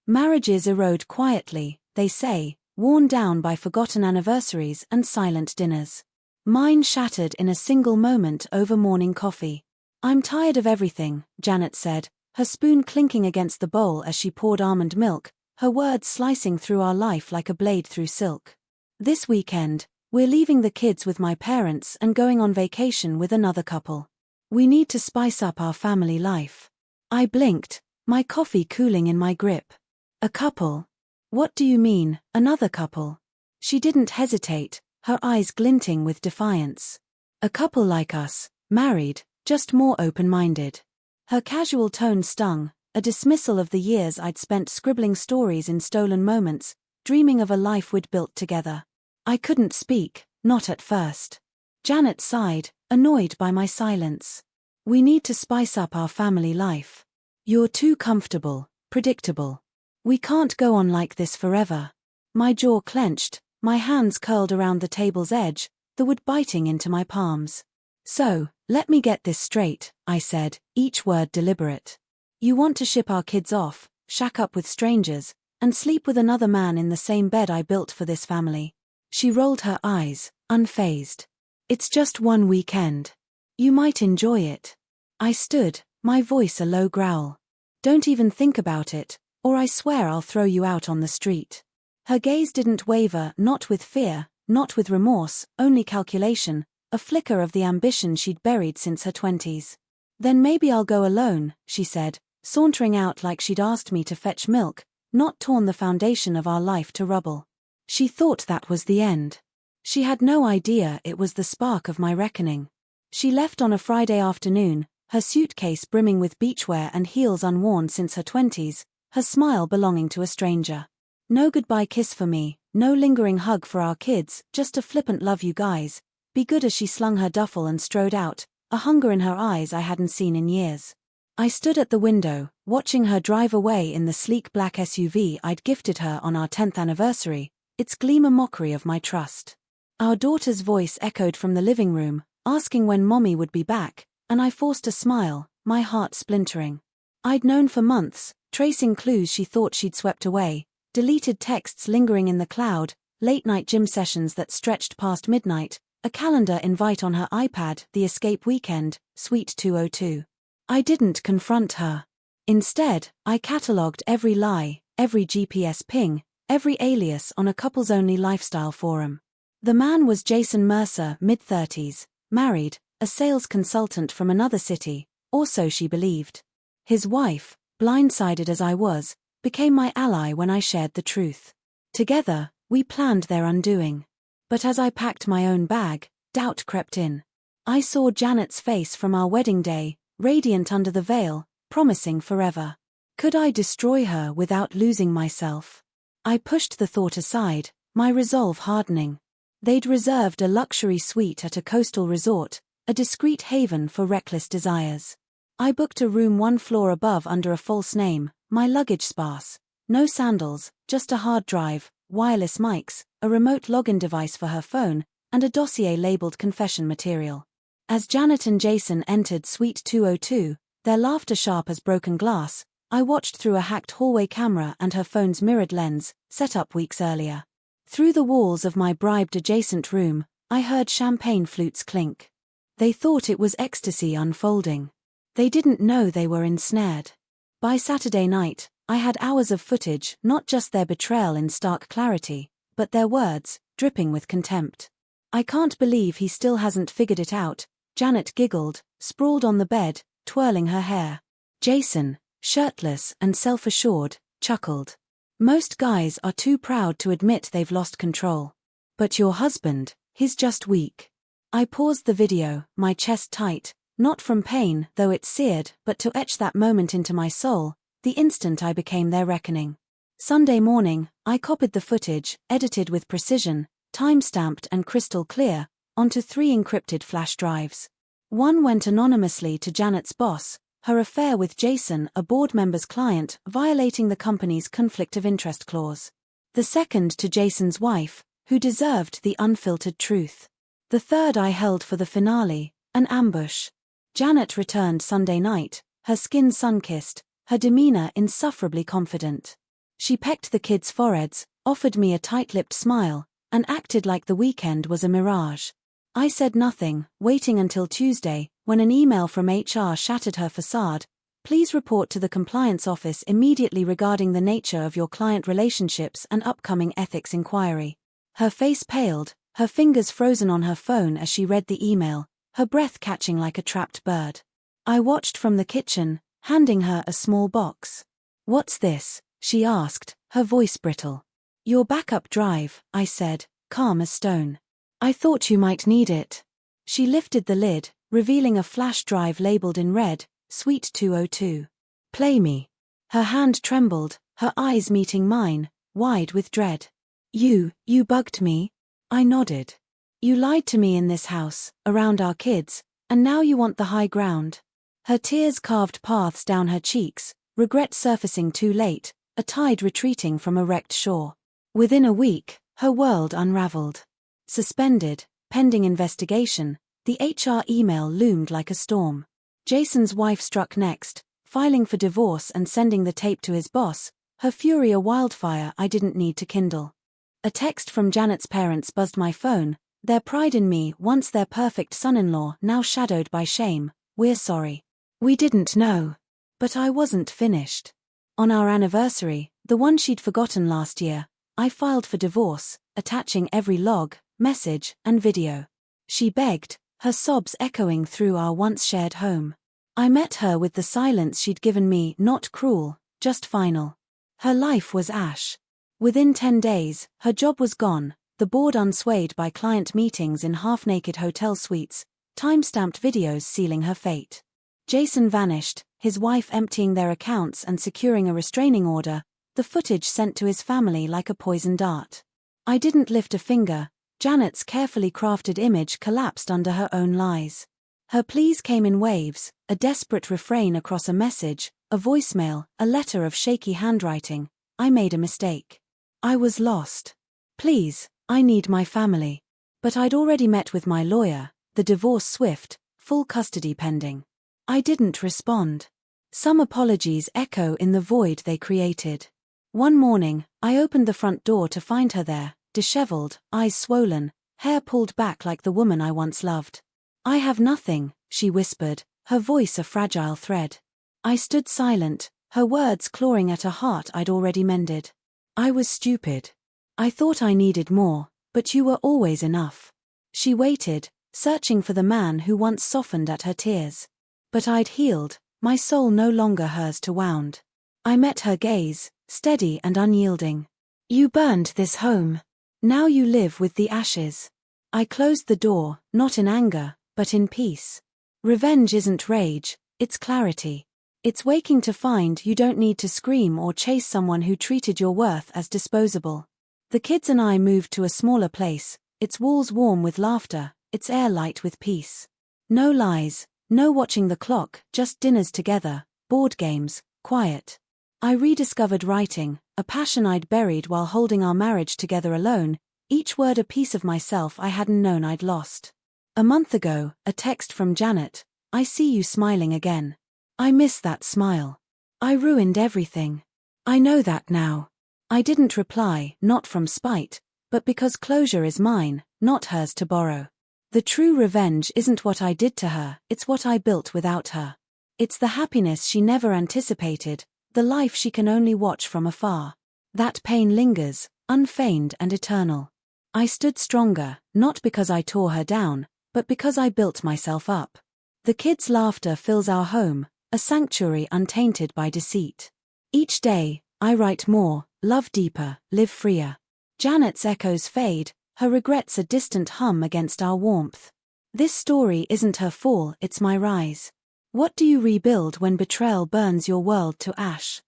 Marriages erode quietly, they say, worn down by forgotten anniversaries and silent dinners. Mine shattered in a single moment over morning coffee. I'm tired of everything, Janet said, her spoon clinking against the bowl as she poured almond milk, her words slicing through our life like a blade through silk. This weekend, we're leaving the kids with my parents and going on vacation with another couple. We need to spice up our family life. I blinked, my coffee cooling in my grip. A couple? What do you mean, another couple? She didn't hesitate, her eyes glinting with defiance. A couple like us, married, just more open-minded. Her casual tone stung, a dismissal of the years I'd spent scribbling stories in stolen moments, dreaming of a life we'd built together. I couldn't speak, not at first. Janet sighed, annoyed by my silence. We need to spice up our family life. You're too comfortable, predictable. We can't go on like this forever. My jaw clenched, my hands curled around the table's edge, the wood biting into my palms. So, let me get this straight, I said, each word deliberate. You want to ship our kids off, shack up with strangers, and sleep with another man in the same bed I built for this family. She rolled her eyes, unfazed. It's just one weekend. You might enjoy it. I stood, my voice a low growl. Don't even think about it, or I swear I'll throw you out on the street. Her gaze didn't waver, not with fear, not with remorse, only calculation, a flicker of the ambition she'd buried since her 20s. Then maybe I'll go alone, she said, sauntering out like she'd asked me to fetch milk, not torn the foundation of our life to rubble. She thought that was the end. She had no idea it was the spark of my reckoning. She left on a Friday afternoon, her suitcase brimming with beachwear and heels unworn since her 20s, her smile belonging to a stranger. No goodbye kiss for me, no lingering hug for our kids, just a flippant love you guys, be good as she slung her duffel and strode out, a hunger in her eyes I hadn't seen in years. I stood at the window, watching her drive away in the sleek black SUV I'd gifted her on our 10th anniversary, its gleam a mockery of my trust. Our daughter's voice echoed from the living room, asking when Mommy would be back, and I forced a smile, my heart splintering. I'd known for months, tracing clues she thought she'd swept away, deleted texts lingering in the cloud, late-night gym sessions that stretched past midnight, a calendar invite on her iPad, the escape weekend, Suite 202. I didn't confront her. Instead, I catalogued every lie, every GPS ping, every alias on a couples-only lifestyle forum. The man was Jason Mercer, mid-30s, married, a sales consultant from another city, or so she believed. His wife, blindsided as I was, became my ally when I shared the truth. Together, we planned their undoing. But as I packed my own bag, doubt crept in. I saw Janet's face from our wedding day, radiant under the veil, promising forever. Could I destroy her without losing myself? I pushed the thought aside, my resolve hardening. They'd reserved a luxury suite at a coastal resort, a discreet haven for reckless desires. I booked a room one floor above under a false name, my luggage sparse. No sandals, just a hard drive, wireless mics, a remote login device for her phone, and a dossier labeled confession material. As Janet and Jason entered Suite 202, their laughter sharp as broken glass, I watched through a hacked hallway camera and her phone's mirrored lens, set up weeks earlier. Through the walls of my bribed adjacent room, I heard champagne flutes clink. They thought it was ecstasy unfolding. They didn't know they were ensnared. By Saturday night, I had hours of footage, not just their betrayal in stark clarity, but their words, dripping with contempt. I can't believe he still hasn't figured it out, Janet giggled, sprawled on the bed, twirling her hair. Jason, shirtless and self-assured, chuckled. Most guys are too proud to admit they've lost control. But your husband, he's just weak. I paused the video, my chest tight, not from pain, though it seared, but to etch that moment into my soul, the instant I became their reckoning. Sunday morning, I copied the footage, edited with precision, time-stamped and crystal clear, onto 3 encrypted flash drives. One went anonymously to Janet's boss, her affair with Jason, a board member's client, violating the company's conflict of interest clause. The second to Jason's wife, who deserved the unfiltered truth. The third I held for the finale, an ambush. Janet returned Sunday night, her skin sun-kissed, her demeanor insufferably confident. She pecked the kids' foreheads, offered me a tight-lipped smile, and acted like the weekend was a mirage. I said nothing, waiting until Tuesday, when an email from HR shattered her facade. Please report to the compliance office immediately regarding the nature of your client relationships and upcoming ethics inquiry. Her face paled, her fingers frozen on her phone as she read the email, her breath catching like a trapped bird. I watched from the kitchen, handing her a small box. "What's this?" she asked, her voice brittle. "Your backup drive," I said, calm as stone. "I thought you might need it." She lifted the lid, revealing a flash drive labeled in red, Suite 202. "Play me." Her hand trembled, her eyes meeting mine, wide with dread. You bugged me?" I nodded. "You lied to me in this house, around our kids, and now you want the high ground." Her tears carved paths down her cheeks, regret surfacing too late, a tide retreating from a wrecked shore. Within a week, her world unraveled. Suspended, pending investigation, the HR email loomed like a storm. Jason's wife struck next, filing for divorce and sending the tape to his boss, her fury a wildfire I didn't need to kindle. A text from Janet's parents buzzed my phone, their pride in me once their perfect son-in-law now shadowed by shame. "We're sorry. We didn't know." But I wasn't finished. On our anniversary, the one she'd forgotten last year, I filed for divorce, attaching every log, message, and video. She begged, her sobs echoing through our once-shared home. I met her with the silence she'd given me, not cruel, just final. Her life was ash. Within 10 days, her job was gone, the board unswayed by client meetings in half-naked hotel suites, time-stamped videos sealing her fate. Jason vanished, his wife emptying their accounts and securing a restraining order, the footage sent to his family like a poison dart. I didn't lift a finger. Janet's carefully crafted image collapsed under her own lies. Her pleas came in waves, a desperate refrain across a message, a voicemail, a letter of shaky handwriting. I made a mistake. I was lost. Please, I need my family. But I'd already met with my lawyer, the divorce swift, full custody pending. I didn't respond. Some apologies echo in the void they created. One morning, I opened the front door to find her there, disheveled, eyes swollen, hair pulled back like the woman I once loved. "I have nothing," she whispered, her voice a fragile thread. I stood silent, her words clawing at a heart I'd already mended. "I was stupid. I thought I needed more, but you were always enough." She waited, searching for the man who once softened at her tears. But I'd healed, my soul no longer hers to wound. I met her gaze, steady and unyielding. "You burned this home. Now you live with the ashes." I closed the door, not in anger, but in peace. Revenge isn't rage, it's clarity. It's waking to find you don't need to scream or chase someone who treated your worth as disposable. The kids and I moved to a smaller place, its walls warm with laughter, its air light with peace. No lies, no watching the clock, just dinners together, board games, quiet. I rediscovered writing, a passion I'd buried while holding our marriage together alone, each word a piece of myself I hadn't known I'd lost. A month ago, a text from Janet, "I see you smiling again." I miss that smile. I ruined everything. I know that now. I didn't reply, not from spite, but because closure is mine, not hers to borrow. The true revenge isn't what I did to her, it's what I built without her. It's the happiness she never anticipated, the life she can only watch from afar. That pain lingers, unfeigned and eternal. I stood stronger, not because I tore her down, but because I built myself up. The kids' laughter fills our home, a sanctuary untainted by deceit. Each day, I write more, love deeper, live freer. Janet's echoes fade, her regrets a distant hum against our warmth. This story isn't her fall, it's my rise. What do you rebuild when betrayal burns your world to ash?